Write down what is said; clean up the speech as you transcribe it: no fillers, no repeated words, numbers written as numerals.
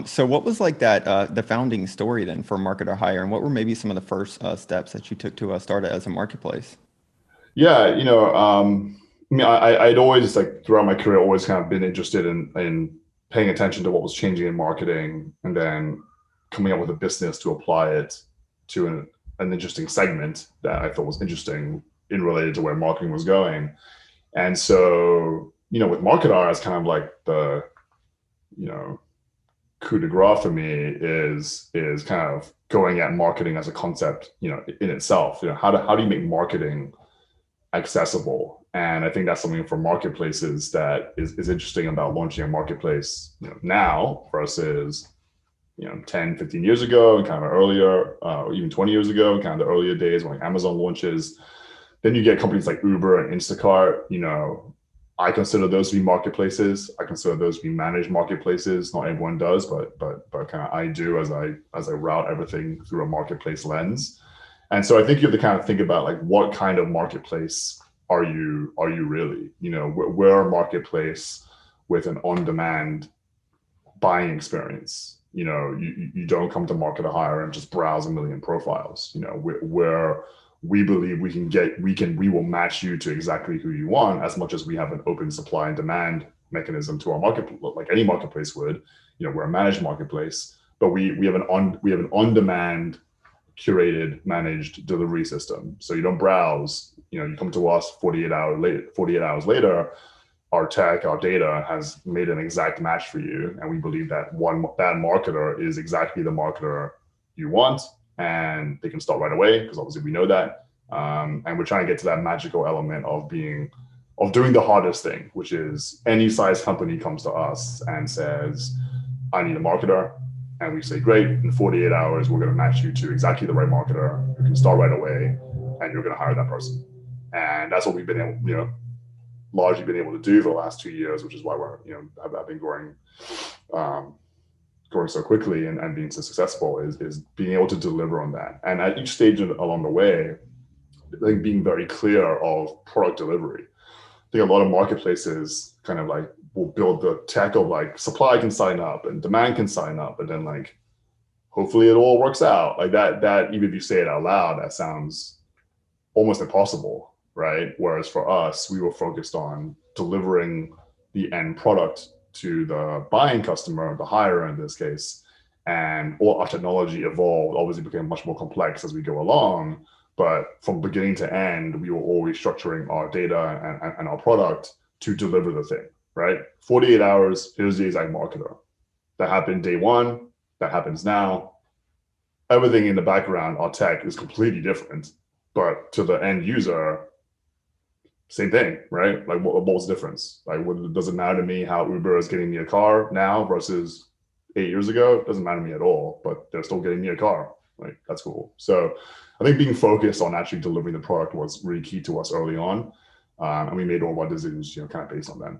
So what was like that the founding story then for Marketer Hire, and what were maybe some of the first steps that you took to start it as a marketplace? Yeah, I mean, I'd always like throughout my career always kind of been interested in paying attention to what was changing in marketing and then coming up with a business to apply it to an interesting segment that I thought was interesting in related to where marketing was going. And so, with MarketerHire as kind of like the, you know, coup de grace for me is kind of going at marketing as a concept, in itself. How do you make marketing accessible? And I think that's something for marketplaces that is interesting about launching a marketplace now versus 10, 15 years ago and kind of earlier, or even 20 years ago, kind of the earlier days when like Amazon launches. Then you get companies like Uber and Instacart. I consider those to be marketplaces. I consider those to be managed marketplaces. Not everyone does, but kind of I do as I route everything through a marketplace lens. And so I think you have to kind of think about like what kind of marketplace are you really? We're a marketplace with an on-demand buying experience. You don't come to MarketerHire and just browse a million profiles. Where we believe we will match you to exactly who you want, as much as we have an open supply and demand mechanism to our market, like any marketplace would. We're a managed marketplace, but we have an on-demand curated managed delivery system. So you don't browse. You come to us 48 hours later, our tech, our data has made an exact match for you. And we believe that that marketer is exactly the marketer you want, and they can start right away because obviously we know that. And we're trying to get to that magical element of doing the hardest thing, which is any size company comes to us and says, I need a marketer. And we say, great, in 48 hours, we're going to match you to exactly the right marketer who can start right away, and you're going to hire that person. And that's what we've been able, largely been able to do for the last 2 years, which is why we're, have been growing so quickly and being so successful is being able to deliver on that. And at each stage along the way, I think being very clear of product delivery. I think a lot of marketplaces kind of like will build the tech of like supply can sign up and demand can sign up, but then like hopefully it all works out like that. Even if you say it out loud, that sounds almost impossible, right? Whereas for us, we were focused on delivering the end product to the buying customer, the hirer in this case. And all our technology evolved, obviously became much more complex as we go along. But from beginning to end, we were always structuring our data and our product to deliver the thing, right? 48 hours, here's the exact marketer. That happened day one, that happens now. Everything in the background, our tech is completely different. But to the end user, same thing, right? Like, what's the difference? Like, does it matter to me how Uber is getting me a car now versus 8 years ago? It doesn't matter to me at all, but they're still getting me a car. Like, that's cool. So I think being focused on actually delivering the product was really key to us early on. And we made all of our decisions, kind of based on that.